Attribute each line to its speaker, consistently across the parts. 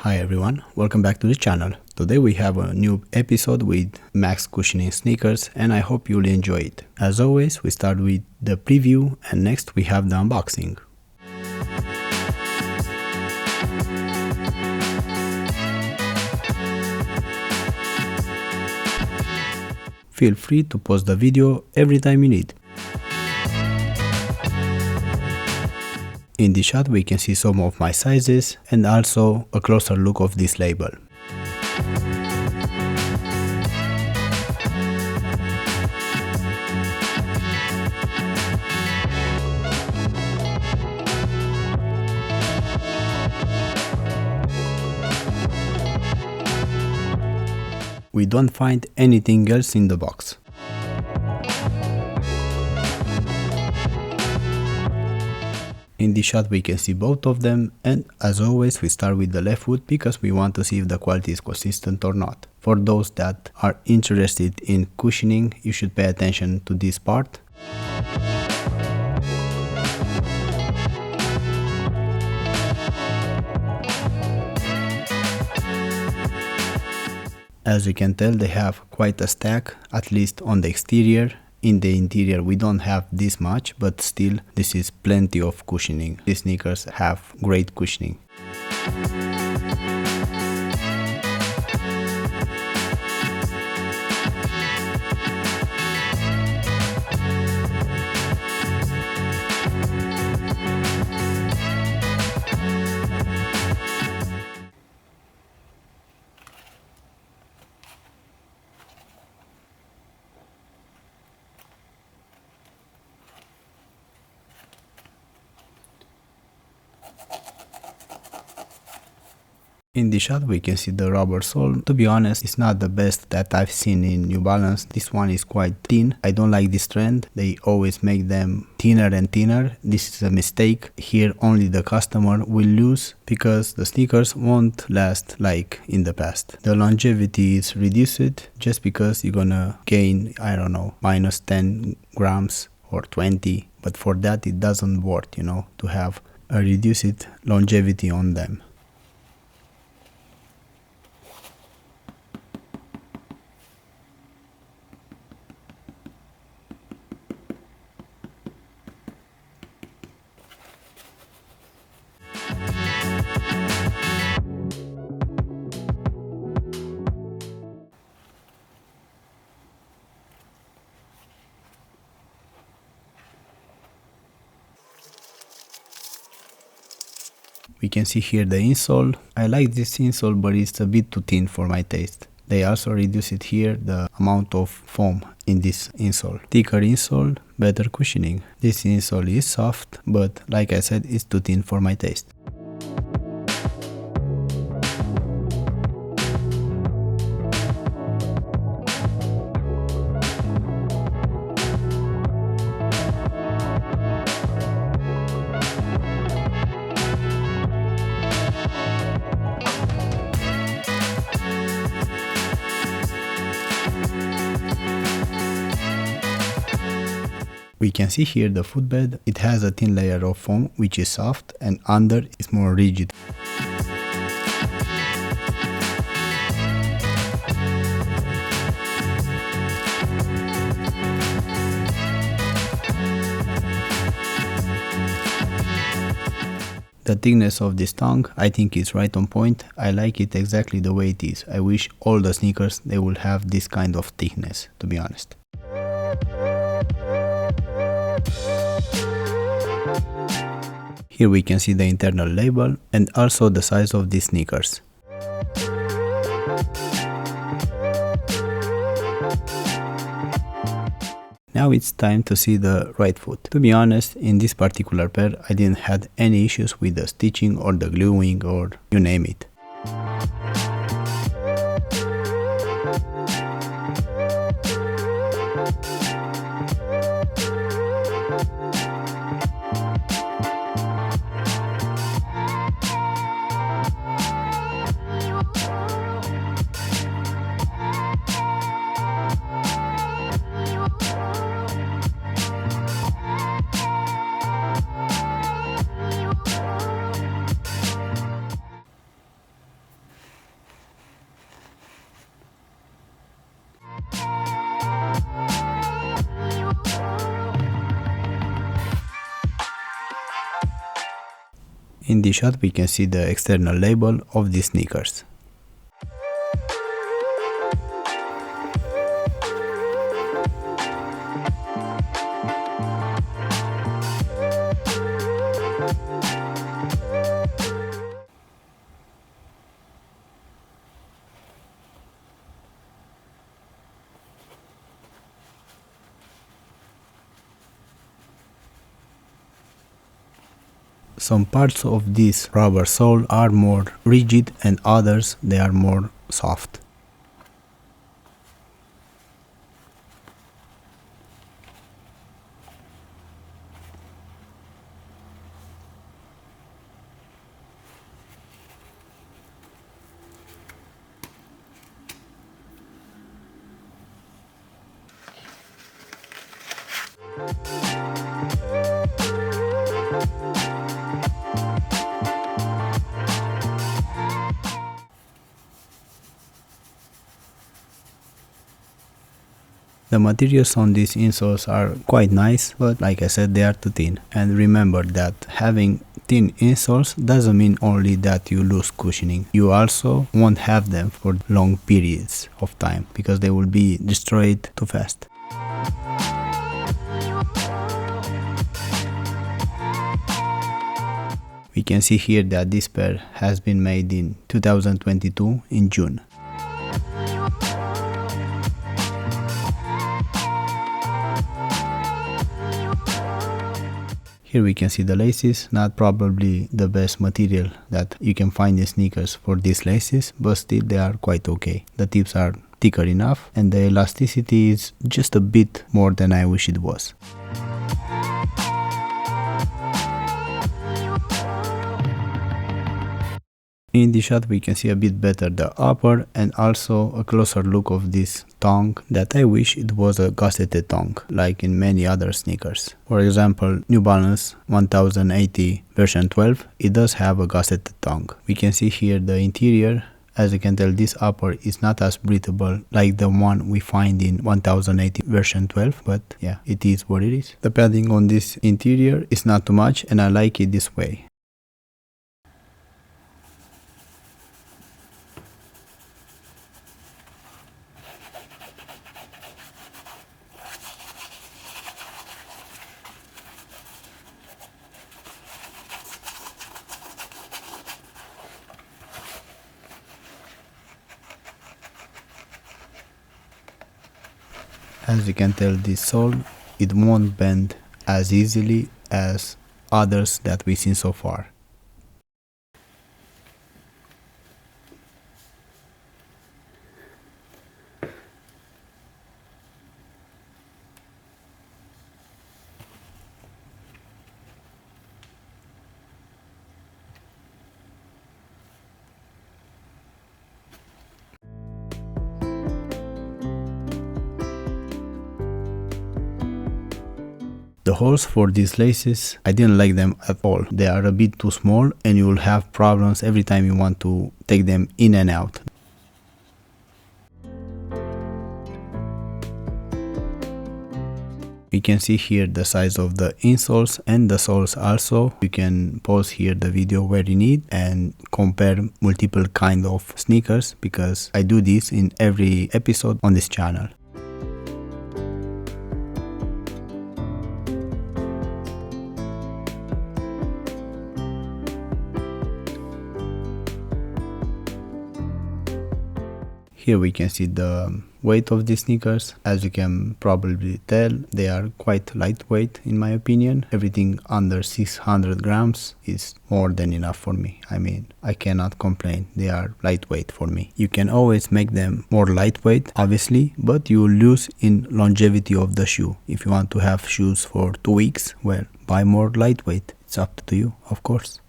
Speaker 1: Hi everyone, welcome back to the channel. Today we have a new episode with max cushioning sneakers and I hope you'll enjoy it. As always, we start with the preview and next we have the unboxing. Feel free to pause the video every time you need. In this shot we can see some of my sizes and also a closer look of this label. We don't find anything else in the box. In this shot we can see both of them, and as always we start with the left foot because we want to see if the quality is consistent or not. For those that are interested in cushioning, you should pay attention to this part. As you can tell, they have quite a stack, at least on the exterior. In the interior we don't have this much, but still this is plenty of cushioning. These sneakers have great cushioning. In this shot we can see the rubber sole. To be honest, it's not the best that I've seen in New Balance. This one is quite thin. I don't like this trend. They always make them thinner and thinner. This is a mistake. Here only the customer will lose because the sneakers won't last like in the past. The longevity is reduced just because you're gonna gain, I don't know, minus 10 grams or 20. But for that it doesn't work, to have a reduced longevity on them. We can see here the insole. I like this insole, but it's a bit too thin for my taste. They also reduce it here, the amount of foam in this insole. Thicker insole, better cushioning. This insole is soft, but like I said, it's too thin for my taste. We can see here the footbed. It has a thin layer of foam which is soft and under is more rigid. The thickness of this tongue I think is right on point. I like it exactly the way it is. I wish all the sneakers they will have this kind of thickness, to be honest. Here we can see the internal label and also the size of these sneakers. Now it's time to see the right foot. To be honest, in this particular pair I didn't have any issues with the stitching or the gluing or you name it. In this shot we can see the external label of these sneakers. Some parts of this rubber sole are more rigid and others they are more soft. The materials on these insoles are quite nice, but like I said, they are too thin. And remember that having thin insoles doesn't mean only that you lose cushioning. You also won't have them for long periods of time because they will be destroyed too fast. We can see here that this pair has been made in 2022 in June. Here we can see the laces, not probably the best material that you can find in sneakers for these laces, but still they are quite okay. The tips are thicker enough and the elasticity is just a bit more than I wish it was. In this shot we can see a bit better the upper and also a closer look of this tongue that I wish it was a gusseted tongue like in many other sneakers. For example, New Balance 1080 version 12, it does have a gusseted tongue. We can see here the interior. As you can tell, this upper is not as breathable like the one we find in 1080 version 12, but yeah, it is what it is. The padding on this interior is not too much and I like it this way. As you can tell, this sole, it won't bend as easily as others that we've seen so far. The holes for these laces, I didn't like them at all. They are a bit too small and you will have problems every time you want to take them in and out. You can see here the size of the insoles and the soles also. You can pause here the video where you need and compare multiple kind of sneakers because I do this in every episode on this channel. Here we can see the weight of these sneakers. As you can probably tell, they are quite lightweight in my opinion. Everything under 600 grams is more than enough for me. I mean, I cannot complain. They are lightweight for me. You can always make them more lightweight, obviously, but you will lose in longevity of the shoe. If you want to have shoes for 2 weeks, well, buy more lightweight. It's up to you, of course.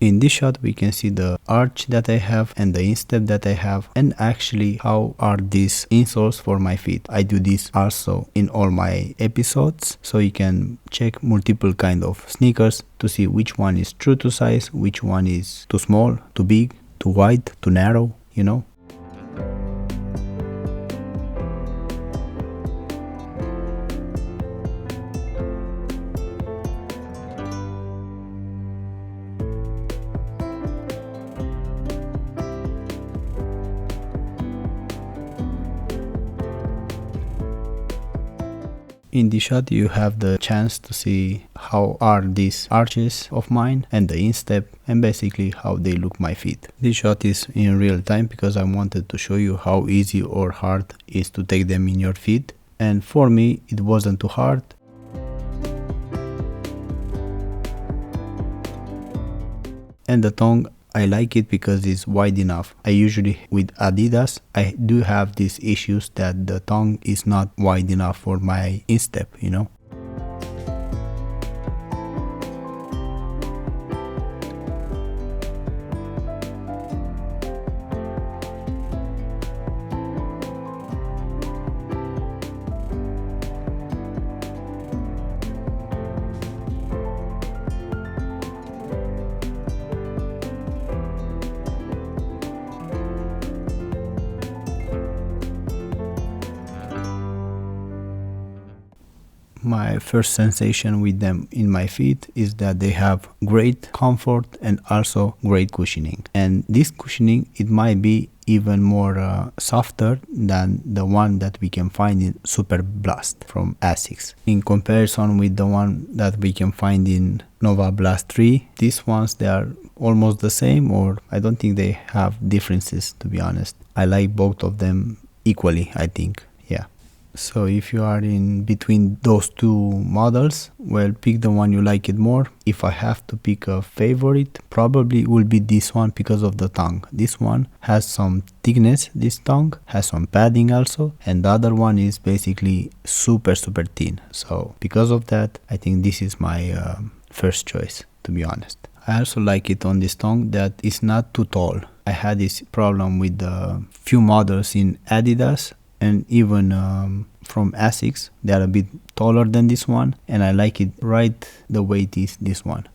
Speaker 1: In this shot we can see the arch that I have and the instep that I have and actually how are these insoles for my feet. I do this also in all my episodes, so you can check multiple kind of sneakers to see which one is true to size, which one is too small, too big, too wide, too narrow, you know. In this shot you have the chance to see how are these arches of mine and the instep and basically how they look my feet. This shot is in real time because I wanted to show you how easy or hard it is to take them in your feet, and for me it wasn't too hard. And the tongue, I like it because it's wide enough. I usually, with Adidas, I do have these issues that the tongue is not wide enough for my instep, you know. My first sensation with them in my feet is that they have great comfort and also great cushioning. And this cushioning, it might be even more softer than the one that we can find in Superblast from Asics. In comparison with the one that we can find in Novablast 3, these ones, they are almost the same, or I don't think they have differences, to be honest. I like both of them equally, I think. Yeah. So if you are in between those two models, well, pick the one you like it more. If I have to pick a favorite, probably will be this one because of the tongue. This one has some thickness, this tongue has some padding also, and the other one is basically super thin. So because of that, I think this is my first choice, to be honest. I also like it on this tongue that it's not too tall. I had this problem with a few models in Adidas and even from Asics. They are a bit taller than this one, and I like it right the way it is, this one.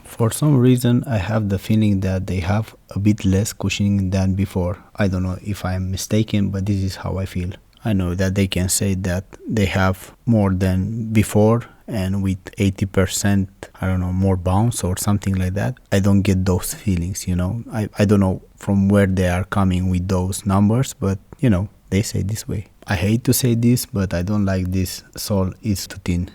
Speaker 1: For some reason, I have the feeling that they have a bit less cushioning than before. I don't know if I'm mistaken, but this is how I feel. I know that they can say that they have more than before and with 80%, I don't know, more bounce or something like that. I don't get those feelings, you know. I don't know from where they are coming with those numbers, but, you know, they say this way. I hate to say this, but I don't like this sole is too thin.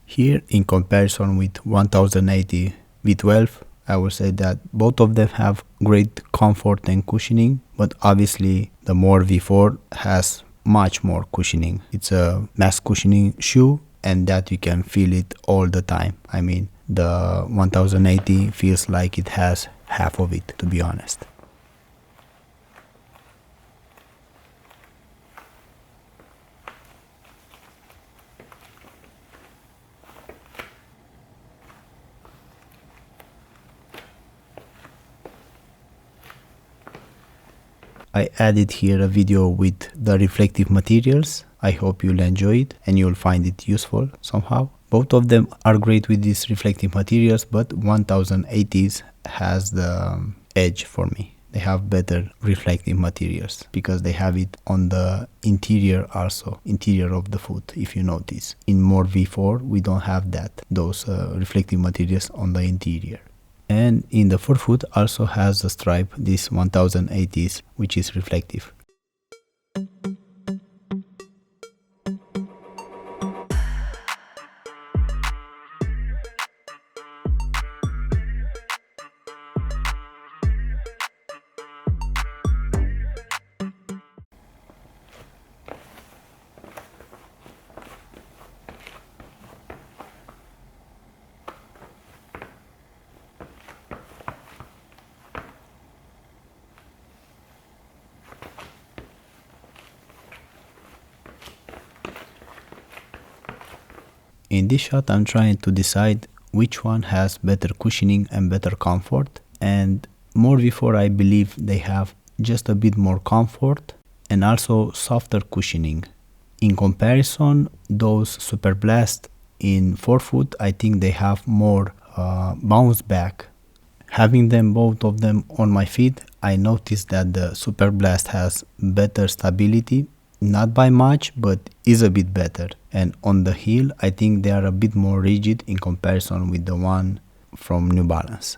Speaker 1: Here, in comparison with 1080 V12, I would say that both of them have great comfort and cushioning, but obviously the more V4 has much more cushioning. It's a mass cushioning shoe, and that you can feel it all the time. I mean, the 1080 feels like it has half of it, to be honest. I added here a video with the reflective materials. I hope you'll enjoy it and you'll find it useful somehow. Both of them are great with these reflective materials, but 1080s has the edge for me. They have better reflective materials because they have it on the interior also, interior of the foot, if you notice. In More V4 we don't have those reflective materials on the interior. And in the forefoot also has a stripe, this 1080s, which is reflective. In this shot I'm trying to decide which one has better cushioning and better comfort, and More V4 I believe they have just a bit more comfort and also softer cushioning. In comparison, those Superblast in forefoot, I think they have more bounce back. Having them, both of them on my feet, I noticed that the Superblast has better stability, not by much, but is a bit better. And on the heel, I think they are a bit more rigid in comparison with the one from New Balance.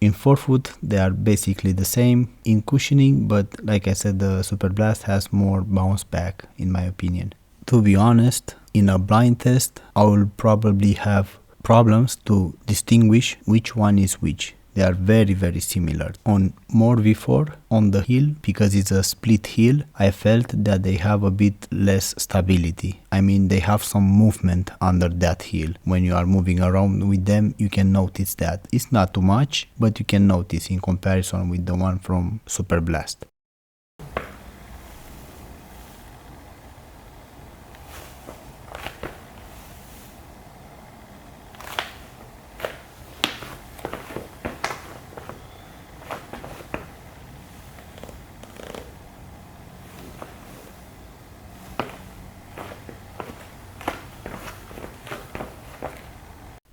Speaker 1: In forefoot, they are basically the same in cushioning, but like I said, the Superblast has more bounce back in my opinion. To be honest, in a blind test, I will probably have problems to distinguish which one is which. They are very, very similar. On More V4, on the heel, because it's a split heel, I felt that they have a bit less stability. I mean, they have some movement under that heel. When you are moving around with them, you can notice that. It's not too much, but you can notice in comparison with the one from Superblast.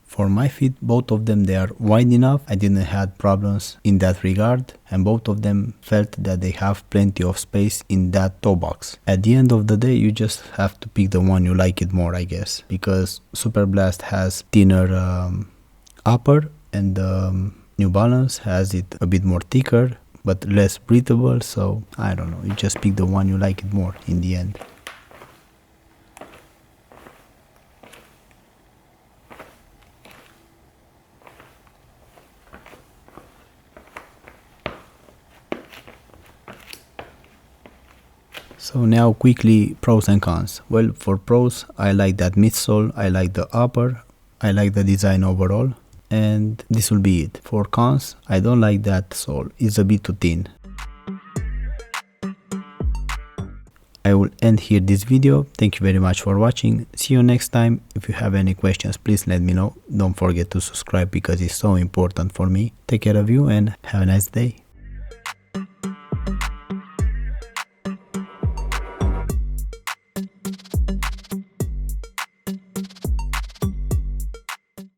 Speaker 1: For my feet, both of them, they are wide enough. I didn't have problems in that regard, and both of them felt that they have plenty of space in that toe box. At the end of the day, you just have to pick the one you like it more, I guess, because Superblast has thinner upper and New Balance has it a bit more thicker but less breathable, so I don't know, you just pick the one you like it more in the end. So now quickly pros and cons. Well, for pros, I like that midsole, I like the upper, I like the design overall, and this will be it. For cons, I don't like that sole, it's a bit too thin. I will end here this video. Thank you very much for watching. See you next time. If you have any questions, please let me know. Don't forget to subscribe because it's so important for me. Take care of you and have a nice day.